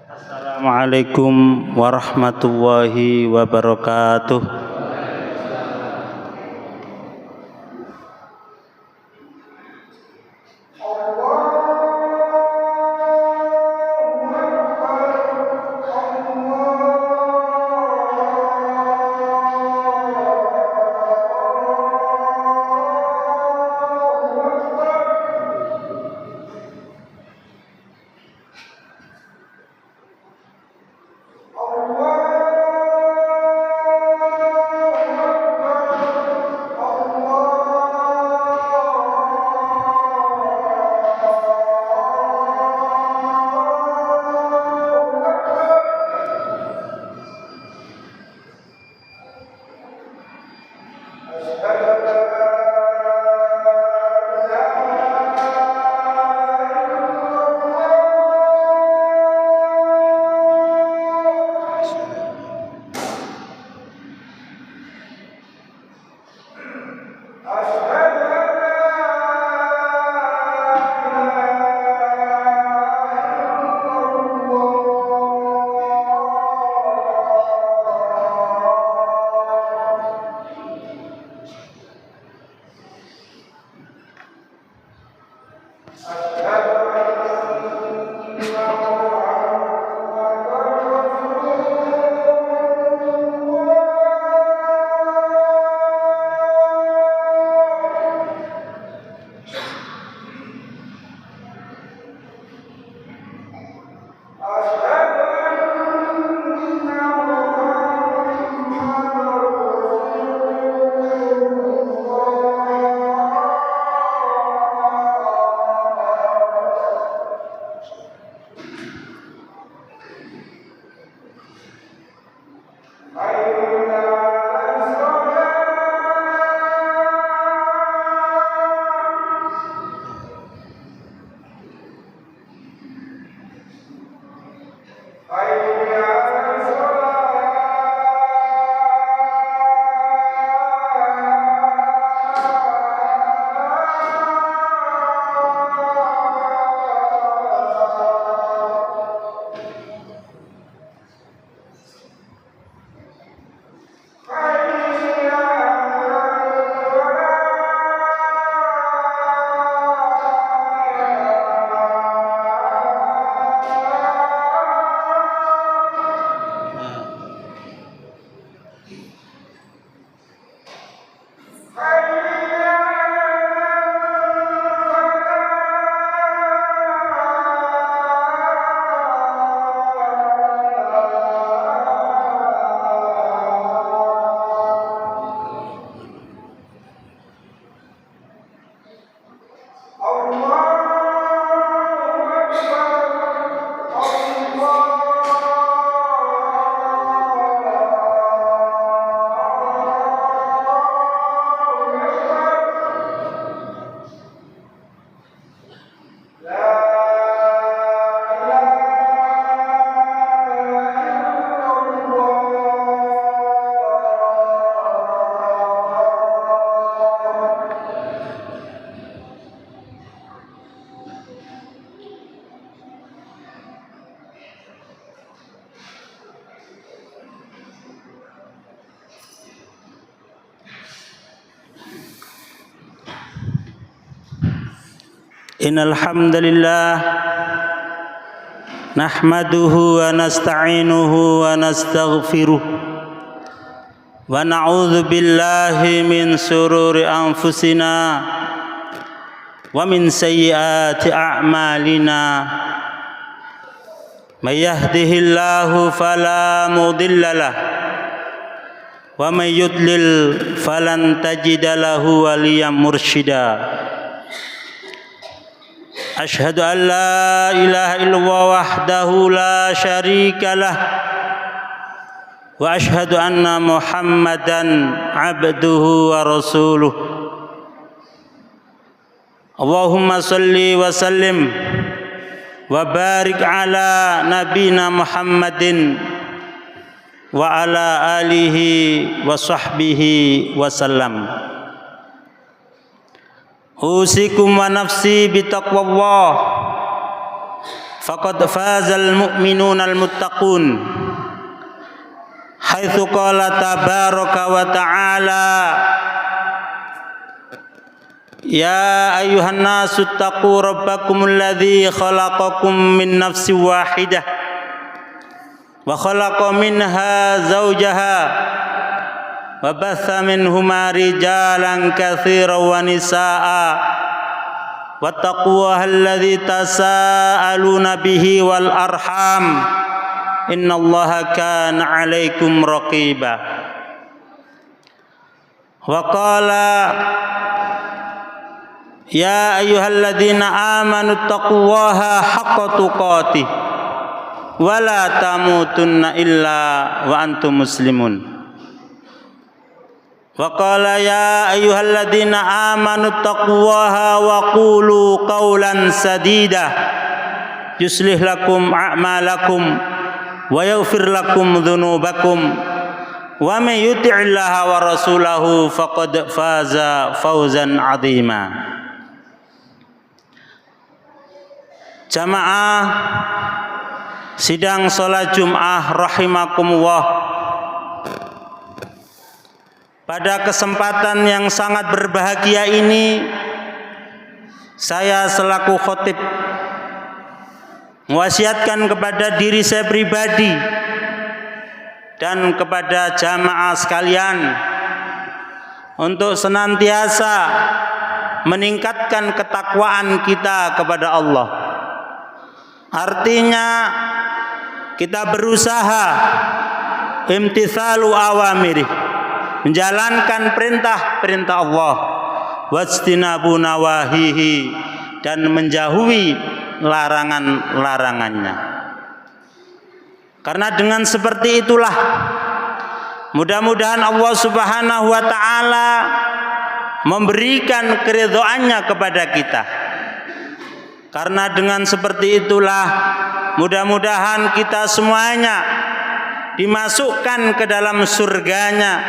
Assalamualaikum warahmatullahi wabarakatuh. Innal hamdalillah nahmaduhu wa nasta'inuhu wa nastaghfiruh wa na'udzu billahi min shururi anfusina wa min sayyiati a'malina may yahdihillahu fala mudilla lahu wa may yudlil falan tajida lahu waliyan mursyida. Asyhadu an la ilaha illallah wahdahu la syarika lah wa asyhadu anna Muhammadan abduhu wa rasuluh. Allahumma salli wa sallim wa barik ala nabina Muhammadin wa ala alihi wa sahbihi wa sallam. Usikum wa nafsi bitaqwallah faqad fazal mu'minunal muttaqun. Haitsu qala tabaraka wa ta'ala, ya ayyuhan nasu taqu rabbakumul ladzi khalaqakum min nafsin wahidah wa khalaqa minha zawjaha wa batha minhuma rijalan katsiran wa nisaa'a wattaqullaha alladzi tasaaluna bihi wal arham innallaha kana 'alaikum raqiba. Wa qala ya ayyuhalladzina amanu taqullaha haqqa tuqatih wa la tamutunna illa wa antum muslimun. Wa qala ya ayyuhalladzina amanu taqullaha wa qulu qawlan sadida yuslih lakum a'malakum wa yaghfir lakum dhunubakum wa may yuti'illaha wa rasulahu faqad faza fawzan 'azima. Jamaah sidang salat Jumat rahimakumullah. Pada kesempatan yang sangat berbahagia ini, saya selaku khotib mewasiatkan kepada diri saya pribadi dan kepada jamaah sekalian untuk senantiasa meningkatkan ketakwaan kita kepada Allah. Artinya kita berusaha imtithalu awamirih, menjalankan perintah-perintah Allah, wajtinabu nawahihi, dan menjauhi larangan-larangannya. Karena dengan seperti itulah mudah-mudahan Allah Subhanahu wa taala memberikan keridhaannya kepada kita. Karena dengan seperti itulah mudah-mudahan kita semuanya dimasukkan ke dalam surganya,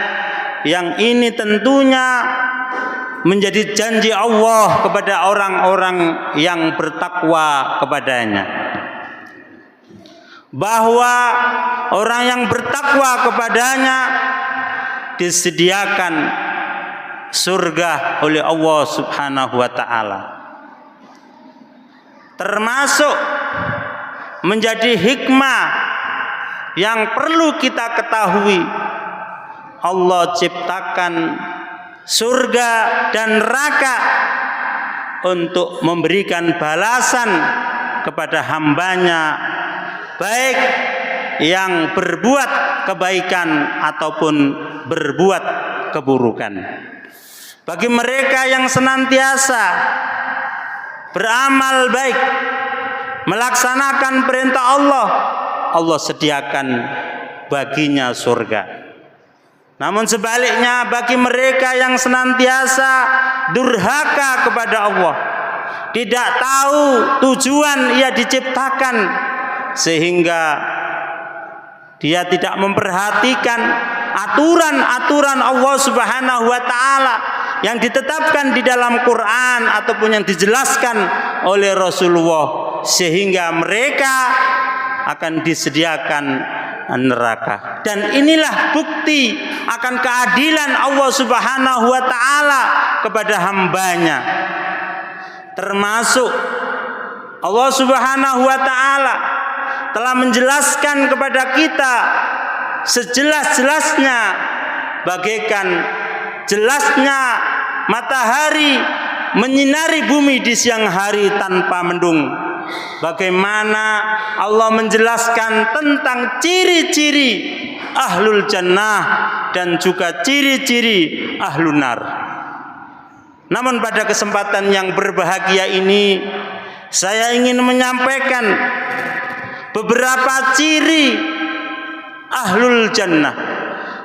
yang ini tentunya menjadi janji Allah kepada orang-orang yang bertakwa kepadanya, bahwa orang yang bertakwa kepadanya disediakan surga oleh Allah Subhanahu wa taala. Termasuk menjadi hikmah yang perlu kita ketahui, Allah ciptakan surga dan neraka untuk memberikan balasan kepada hambanya, baik yang berbuat kebaikan ataupun berbuat keburukan. Bagi mereka yang senantiasa beramal baik, melaksanakan perintah Allah, Allah sediakan baginya surga. Namun sebaliknya, bagi mereka yang senantiasa durhaka kepada Allah, tidak tahu tujuan ia diciptakan, sehingga dia tidak memperhatikan aturan-aturan Allah Subhanahu wa taala yang ditetapkan di dalam Quran ataupun yang dijelaskan oleh Rasulullah, sehingga mereka akan disediakan neraka. Dan inilah bukti akan keadilan Allah Subhanahu wa taala kepada hambanya. Termasuk Allah Subhanahu wa taala telah menjelaskan kepada kita sejelas-jelasnya, bagaikan jelasnya matahari menyinari bumi di siang hari tanpa mendung. Bagaimana Allah menjelaskan tentang ciri-ciri ahlul jannah dan juga ciri-ciri ahlun nar. Namun pada kesempatan yang berbahagia ini, saya ingin menyampaikan beberapa ciri ahlul jannah,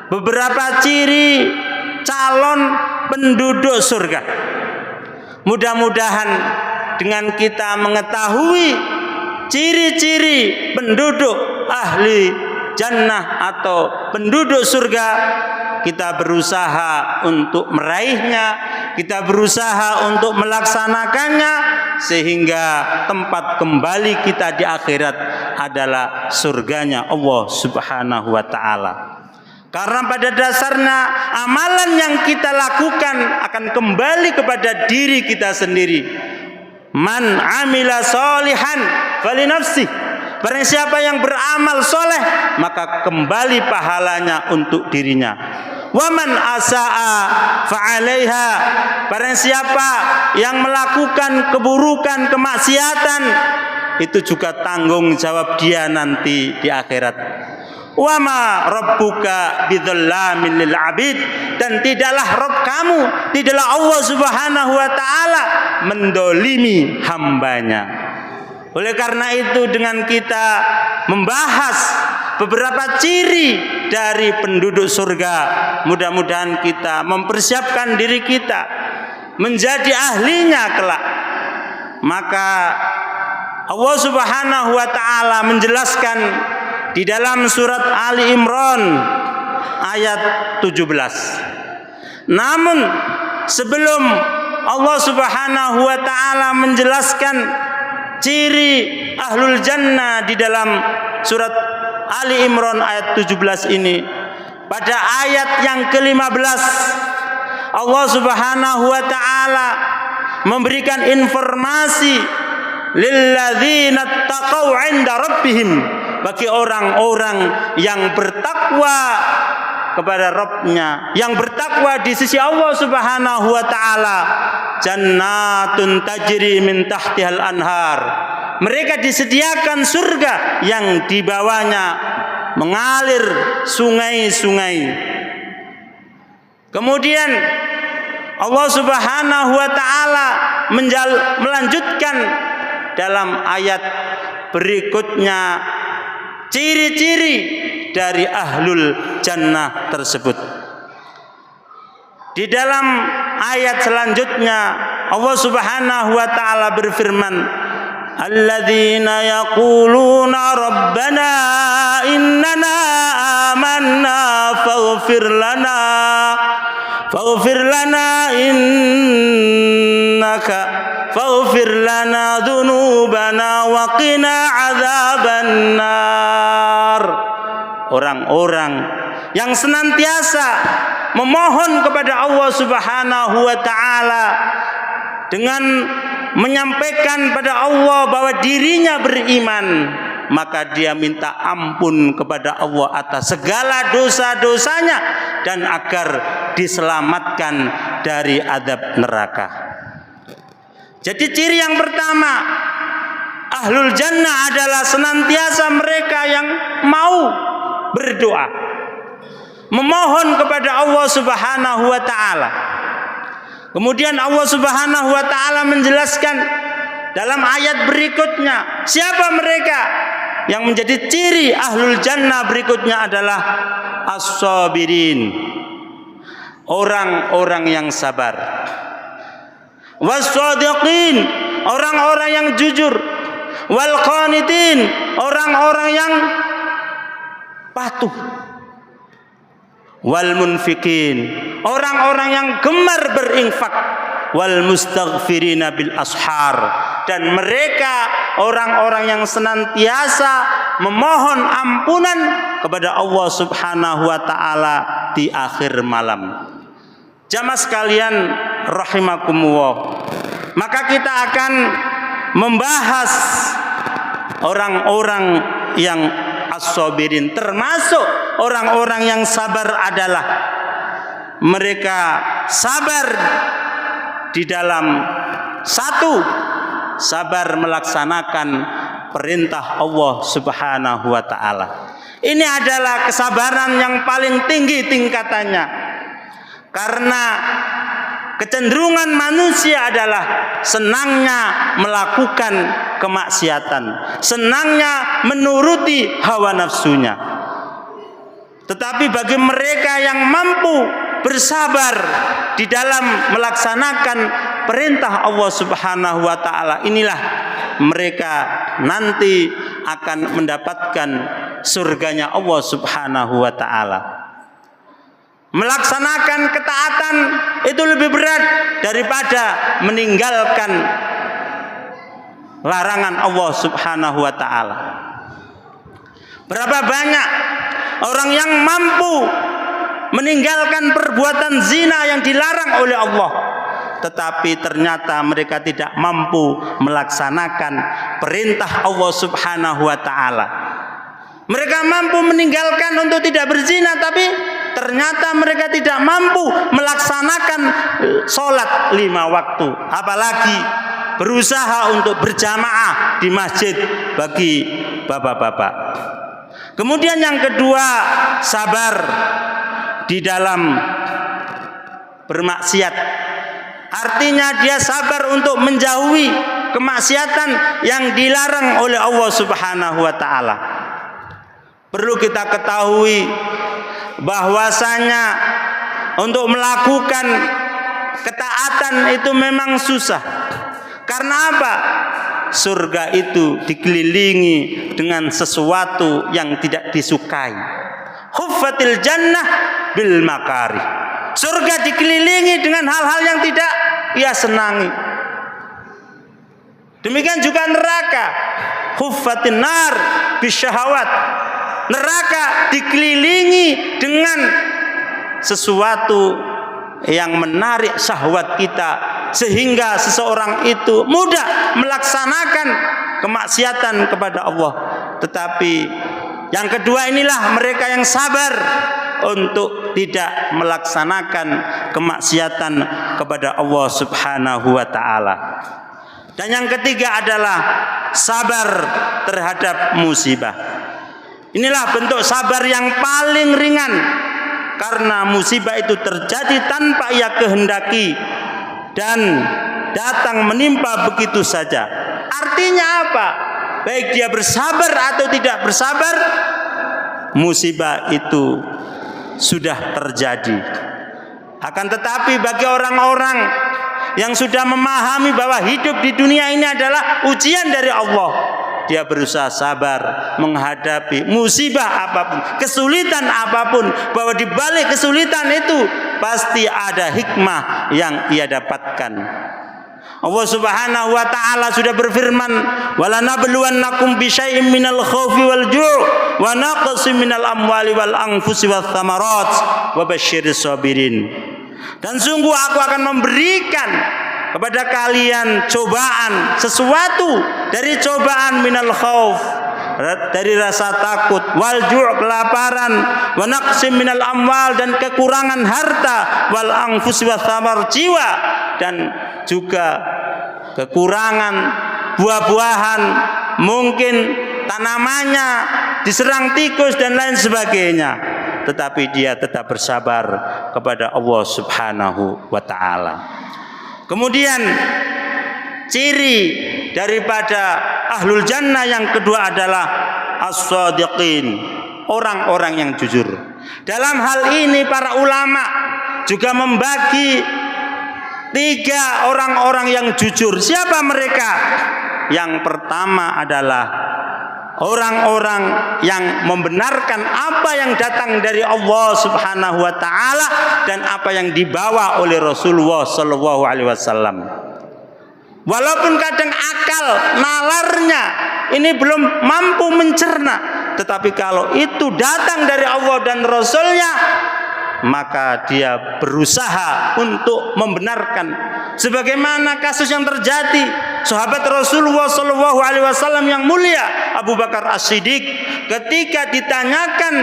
beberapa ciri calon penduduk surga. Mudah-mudahan dengan kita mengetahui ciri-ciri penduduk ahli jannah atau penduduk surga, kita berusaha untuk meraihnya, kita berusaha untuk melaksanakannya, sehingga tempat kembali kita di akhirat adalah surganya Allah Subhanahu wa ta'ala. Karena pada dasarnya amalan yang kita lakukan akan kembali kepada diri kita sendiri. Man amila solihan falinafsih. Barang siapa yang beramal soleh, maka kembali pahalanya untuk dirinya. Waman asa'a fa'alaiha. Barang siapa yang melakukan keburukan, kemaksiatan, itu juga tanggung jawab dia nanti di akhirat. Wa ma rabbuka bidzallamin lil abid. Dan tidaklah Rabb kamu, tidaklah Allah Subhanahu wa ta'ala mendolimi hambanya. Oleh karena itu, dengan kita membahas beberapa ciri dari penduduk surga, mudah-mudahan kita mempersiapkan diri kita menjadi ahlinya kelak. Maka Allah Subhanahu wa ta'ala menjelaskan di dalam surat Ali Imran ayat 17. Namun sebelum Allah Subhanahu wa ta'ala menjelaskan ciri ahlul jannah di dalam surat Ali Imran ayat 17 ini, pada ayat yang ke-15 Allah Subhanahu wa ta'ala memberikan informasi lilladzina taqaw 'inda rabbihim, bagi orang-orang yang bertakwa kepada Rabbnya, yang bertakwa di sisi Allah Subhanahu wa ta'ala. Jannatun tajri min tahtihal anhar. Mereka disediakan surga yang di bawahnya mengalir sungai-sungai. Kemudian Allah Subhanahu wa ta'ala melanjutkan dalam ayat berikutnya ciri-ciri dari ahlul jannah tersebut. Di dalam ayat selanjutnya Allah Subhanahu wa ta'ala berfirman, alladzina yaquluna rabbana innana amanna faghfir lana innaka faghfir lana dzunubana wa qina adzabannar. Orang-orang yang senantiasa memohon kepada Allah Subhanahu wa ta'ala dengan menyampaikan pada Allah bahwa dirinya beriman, maka dia minta ampun kepada Allah atas segala dosa-dosanya dan agar diselamatkan dari azab neraka. Jadi ciri yang pertama, ahlul jannah adalah senantiasa mereka yang mau berdoa, memohon kepada Allah Subhanahu wa ta'ala. Kemudian Allah Subhanahu wa ta'ala menjelaskan dalam ayat berikutnya siapa mereka yang menjadi ciri ahlul jannah. Berikutnya adalah as-sabirin, orang-orang yang sabar, was-sadiqin, orang-orang yang jujur, wal qanitin, orang-orang yang patuh, wal munfikin, orang-orang yang gemar berinfak, wal mustaghfirina bil ashar, dan mereka orang-orang yang senantiasa memohon ampunan kepada Allah Subhanahu wa ta'ala di akhir malam. Jamaah sekalian rahimakumullah, maka kita akan membahas orang-orang yang as-sabirin. Termasuk orang-orang yang sabar adalah mereka sabar di dalam satu, sabar melaksanakan perintah Allah Subhanahu wa ta'ala. Ini adalah kesabaran yang paling tinggi tingkatannya, karena kecenderungan manusia adalah senangnya melakukan kemaksiatan, senangnya menuruti hawa nafsunya. Tetapi bagi mereka yang mampu bersabar di dalam melaksanakan perintah Allah Subhanahu wa ta'ala, inilah mereka nanti akan mendapatkan surganya Allah Subhanahu wa ta'ala. Melaksanakan ketaatan itu lebih berat daripada meninggalkan larangan Allah Subhanahu wa taala. Berapa banyak orang yang mampu meninggalkan perbuatan zina yang dilarang oleh Allah, tetapi ternyata mereka tidak mampu melaksanakan perintah Allah Subhanahu wa taala. Mereka mampu meninggalkan untuk tidak berzina, tapi ternyata mereka tidak mampu melaksanakan sholat 5 waktu, apalagi berusaha untuk berjamaah di masjid bagi bapak-bapak. Kemudian yang kedua, sabar di dalam bermaksiat. Artinya dia sabar untuk menjauhi kemaksiatan yang dilarang oleh Allah Subhanahu wa taala. Perlu kita ketahui bahwasanya untuk melakukan ketaatan itu memang susah. Karena apa? Surga itu dikelilingi dengan sesuatu yang tidak disukai. Huffatil jannah bil makari. Surga dikelilingi dengan hal-hal yang tidak ia senangi. Demikian juga neraka. Huffatin nar bisyahawat. Neraka dikelilingi dengan sesuatu yang menarik syahwat kita, sehingga seseorang itu mudah melaksanakan kemaksiatan kepada Allah. Tetapi yang kedua inilah mereka yang sabar untuk tidak melaksanakan kemaksiatan kepada Allah Subhanahu wa taala. Dan yang ketiga adalah sabar terhadap musibah. Inilah bentuk sabar yang paling ringan, karena musibah itu terjadi tanpa ia kehendaki dan datang menimpa begitu saja. Artinya apa? Baik dia bersabar atau tidak bersabar, musibah itu sudah terjadi. Akan tetapi bagi orang-orang yang sudah memahami bahwa hidup di dunia ini adalah ujian dari Allah, dia berusaha sabar menghadapi musibah apapun, kesulitan apapun, bahwa di balik kesulitan itu pasti ada hikmah yang ia dapatkan. Allah Subhanahu wa taala sudah berfirman, "Walanabluwannakum bisyai'im minal khaufi wal ju' wa naqsin minal amwali wal anfusi wath thamarat wa basyiris sabirin." Dan sungguh aku akan memberikan kepada kalian cobaan, sesuatu dari cobaan minal khauf, dari rasa takut, wal ju' kelaparan, wa naqsim minal amwal dan kekurangan harta, wal anfusi wath thamar jiwa, dan juga kekurangan buah-buahan, mungkin tanamannya diserang tikus dan lain sebagainya, tetapi dia tetap bersabar kepada Allah Subhanahu wa taala. Kemudian ciri daripada ahlul jannah yang kedua adalah as-shadiqin, orang-orang yang jujur. Dalam hal ini para ulama juga membagi 3 orang-orang yang jujur. Siapa mereka? Yang pertama adalah orang-orang yang membenarkan apa yang datang dari Allah Subhanahu wa taala dan apa yang dibawa oleh Rasulullah sallallahu alaihi wasallam. Walaupun kadang akal nalarnya ini belum mampu mencerna, tetapi kalau itu datang dari Allah dan Rasulnya, maka dia berusaha untuk membenarkan. Sebagaimana kasus yang terjadi sahabat Rasulullah sallallahu alaihi wasallam yang mulia Abu Bakar As-Siddiq, ketika ditanyakan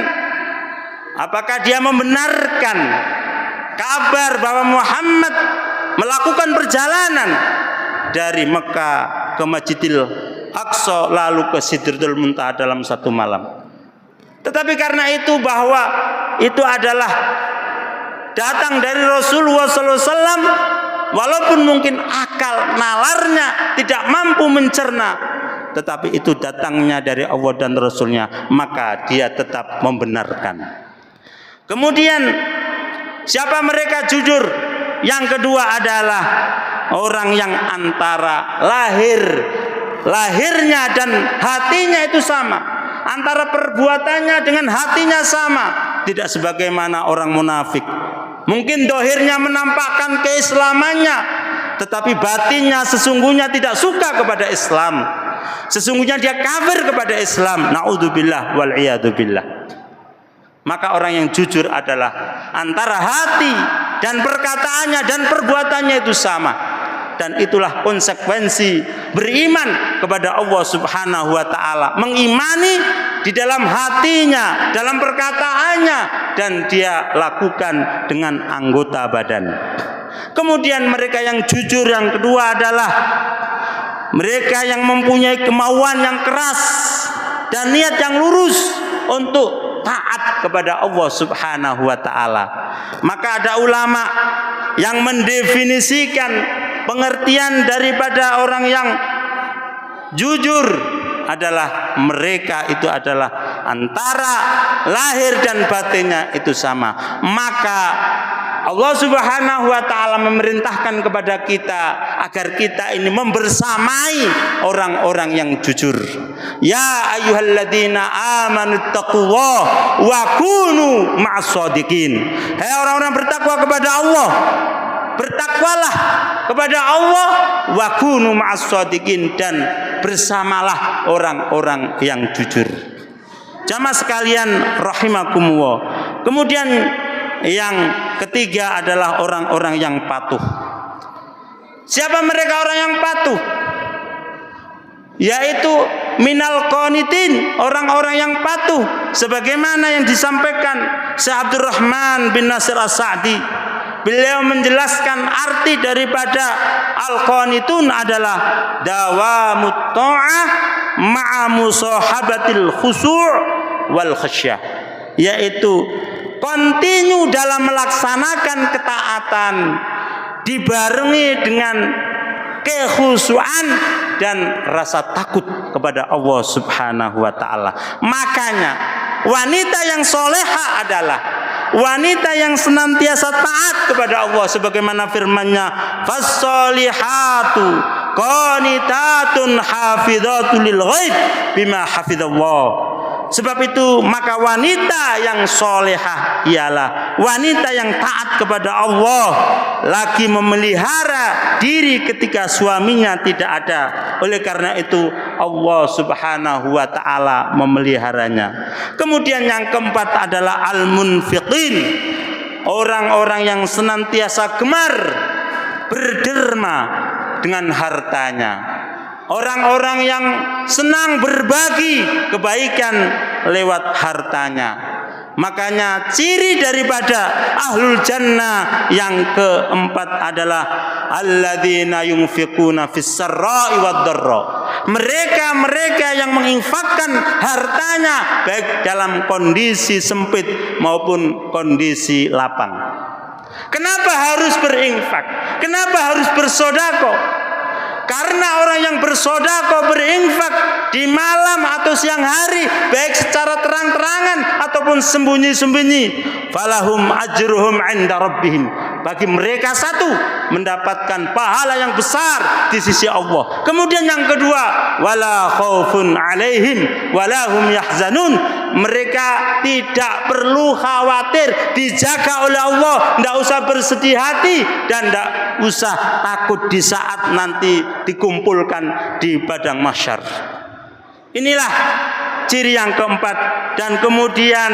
apakah dia membenarkan kabar bahwa Muhammad melakukan perjalanan dari Mekah ke Masjidil Aqsa lalu ke Sidratul Muntaha dalam satu malam. Tetapi karena itu bahwa itu adalah datang dari Rasulullah SAW, walaupun mungkin akal nalarnya tidak mampu mencerna, tetapi itu datangnya dari Allah dan Rasulnya, maka dia tetap membenarkan. Kemudian siapa mereka jujur? Yang kedua adalah orang yang antara lahirnya dan hatinya itu sama. antara perbuatannya dengan hatinya sama, tidak sebagaimana orang munafik. Mungkin dohirnya menampakkan keislamannya, tetapi batinnya sesungguhnya tidak suka kepada Islam. Sesungguhnya dia kafir kepada Islam. Na'udzubillah wal iyadzubillah. Maka orang yang jujur adalah antara hati dan perkataannya dan perbuatannya itu sama. Dan itulah konsekuensi beriman kepada Allah Subhanahu wa taala. Mengimani di dalam hatinya, dalam perkataannya, dan dia lakukan dengan anggota badan. Kemudian mereka yang jujur yang kedua adalah mereka yang mempunyai kemauan yang keras dan niat yang lurus untuk taat kepada Allah Subhanahu wa taala. Maka ada ulama yang mendefinisikan pengertian daripada orang yang jujur adalah mereka itu adalah antara lahir dan batinnya itu sama. Maka Allah Subhanahu wa taala memerintahkan kepada kita agar kita ini membersamai orang-orang yang jujur. Ya ayyuhalladzina amanu taqullaha wa kunu ma'as-shadiqin. Hai orang-orang bertakwa kepada Allah, bertakwalah kepada Allah, wa kunu ma'as-shadiqin, dan bersamalah orang-orang yang jujur. Jamaah sekalian rahimakumullah. Kemudian yang ketiga adalah orang-orang yang patuh. Siapa mereka orang yang patuh? Yaitu minal qanitin, orang-orang yang patuh, sebagaimana yang disampaikan Syekh Abdurrahman bin Nasir As-Sa'di. Beliau menjelaskan arti daripada al-qanitun adalah dawamut ta'ah ma'a musahabatil khusu' wal khasyah, yaitu kontinu dalam melaksanakan ketaatan dibarengi dengan kekhusyuan dan rasa takut kepada Allah Subhanahu wa taala. Makanya wanita yang soleha adalah wanita yang senantiasa taat kepada Allah, sebagaimana firman-Nya, fas-solihatu qanitatun hafidhatul lil ghaib bima hafidhallah. Sebab itu maka wanita yang solehah ialah wanita yang taat kepada Allah, lagi memelihara diri ketika suaminya tidak ada. Oleh karena itu Allah Subhanahu wa taala memeliharanya. Kemudian yang keempat adalah al-munfiqin, orang-orang yang senantiasa gemar berderma dengan hartanya. Orang-orang yang senang berbagi kebaikan lewat hartanya. Makanya ciri daripada ahlul jannah yang keempat adalah alladzina yunfiquna fis sarra'i wad dharra. Mereka yang menginfakkan hartanya baik dalam kondisi sempit maupun kondisi lapang. Kenapa harus berinfak? Kenapa harus bersedekah? Karena orang yang bersedekah berinfak di malam atau siang hari, baik secara terang-terangan ataupun sembunyi-sembunyi, falahum ajruhum 'inda rabbihim. Bagi mereka satu mendapatkan pahala yang besar di sisi Allah. Kemudian yang kedua, wala khaufun 'alaihim wala hum yahzanun. Mereka tidak perlu khawatir, dijaga oleh Allah, tidak usah bersedih hati dan tidak usah takut di saat nanti dikumpulkan di padang mahsyar. Inilah ciri yang keempat. Dan kemudian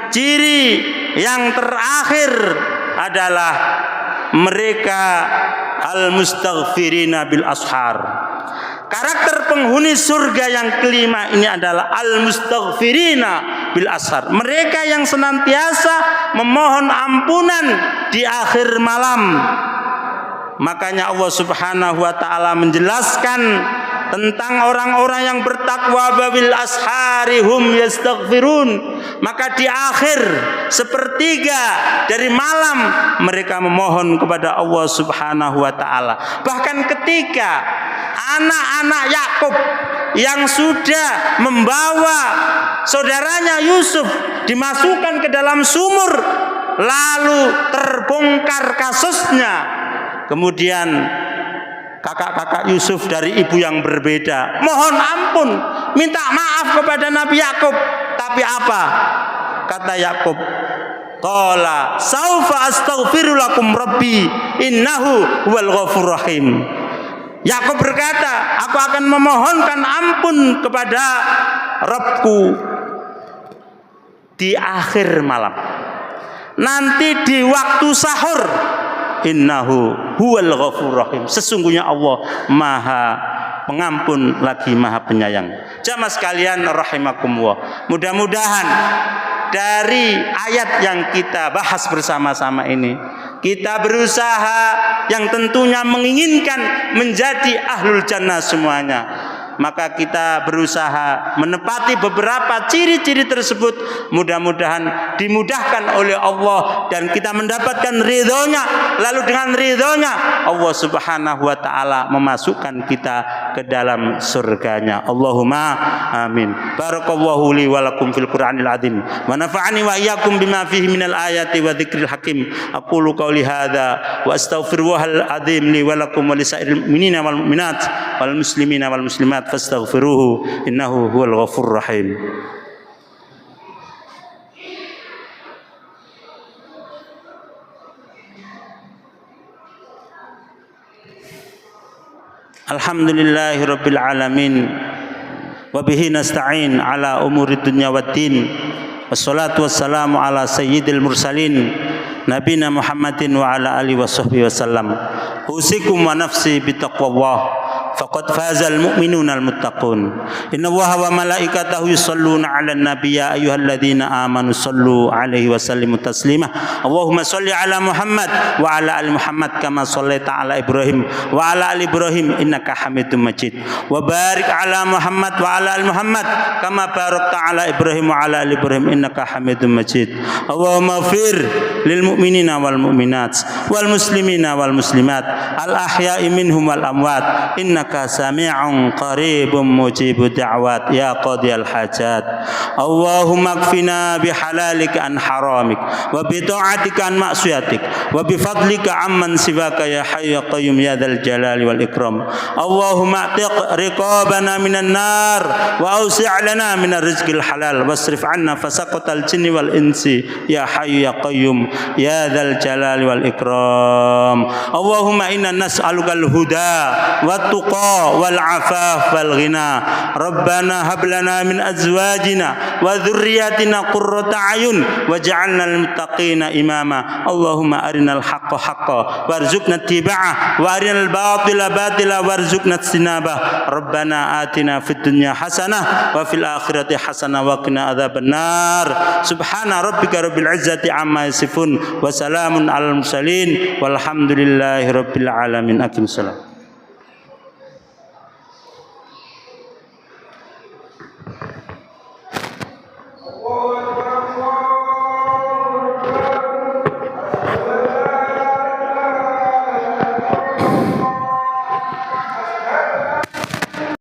ciri yang terakhir adalah mereka al-mustaghfirina bil ashar. Karakter penghuni surga yang kelima ini adalah al-mustaghfirina bil ashar. Mereka yang senantiasa memohon ampunan di akhir malam. Makanya Allah Subhanahu wa taala menjelaskan tentang orang-orang yang bertakwa, babil ashari hum yastaghfirun. Maka di akhir sepertiga dari malam mereka memohon kepada Allah Subhanahu wa taala. Bahkan ketika anak-anak Yakub yang sudah membawa saudaranya Yusuf dimasukkan ke dalam sumur, lalu terbongkar kasusnya, kemudian kakak-kakak Yusuf dari ibu yang berbeda mohon ampun, minta maaf kepada Nabi Yakub. Tapi apa? Kata Yakub, qala saufa astaghfiru lakum rabbi innahu huwal ghafurur rahim. Yakub berkata, aku akan memohonkan ampun kepada Rabbku di akhir malam. Nanti di waktu sahur. Innahu huwal ghafurur rahim. Sesungguhnya Allah Maha Pengampun lagi Maha Penyayang. Jamaah sekalian rahimakumullah. Mudah-mudahan dari ayat yang kita bahas bersama-sama ini, kita berusaha yang tentunya menginginkan menjadi ahlul jannah semuanya. Maka kita berusaha menepati beberapa ciri-ciri tersebut. Mudah-mudahan dimudahkan oleh Allah dan kita mendapatkan ridhonya. Lalu dengan ridhonya Allah subhanahu wa ta'ala memasukkan kita ke dalam surganya. Allahumma amin. Barakallahu li walakum fil Qur'anil azim wa nafa'ani wa iyyakum bima fihi minal ayati wa dzikril hakim. Aqulu qawli hadza wa astaghfirullahal azim li walakum wa lisairil mu'minina wal mu'minat wal muslimina wal muslimat fastaghfiruhu innahu huwal ghafurur rahim. Alhamdulillahi rabbil alamin wa bihi nasta'in ala umuri dunya waddin wassalatu wassalamu ala sayyidil mursalin nabina Muhammadin wa ala alihi washabbihi wasallam. Usikum wa nafsi bitaqwallah faqad fazal mu'minuna almuttaqun. Innallaha wa malaikatahu yusholluna 'alan nabiy ya ayyuhalladzina amanu shallu 'alaihi wa sallimu taslima. Allahumma shalli 'ala Muhammad wa 'ala ali Muhammad kama shallaita 'ala Ibrahim wa 'ala ali Ibrahim innaka Hamidum Majid. Wa barik 'ala Muhammad wa 'ala ali Muhammad kama barakta 'ala Ibrahim wa 'ala ali Ibrahim innaka Hamidum Majid. Allahumma ighfir lil mu'minina wal mu'minat wal muslimina wal muslimat al ahya'i minhum wal amwat innaka sami'un qaribun mujibud da'wat ya qadiyal hajat. Allahumma kfina bihalalika an haramik wa bi ta'atika an ma'siyatik wa bi fadlika amman siwaka ya hayyu ya qayyum ya dzal jalali wal ikram. Allahumma atiq riqabana minan nar wa awsi' lana minar rizqil halal wasrif 'anna fasaqatal jinni wal insi ya hayyu ya qayyum ya dzal jalali wal ikram. Allahumma inna nas'alukal huda wat tuqa wal afaf wal ghina. Rabbana hab lana min azwajina wa dhurriyyatina qurrata a'yun waj'alna lil muttaqina imama. Allahumma arinal haqqa haqqan warzuqna ittiba'ah wa arinal batila batila warzuqna ijtinabah. Rabbana atina fid dunya hasanah wa fil akhirati hasanah wa qina adzabannar. Subhana rabbika rabbil izzati amma yasifun wa salamun alal mursalin walhamdulillahi rabbil alamin. Aqim salam.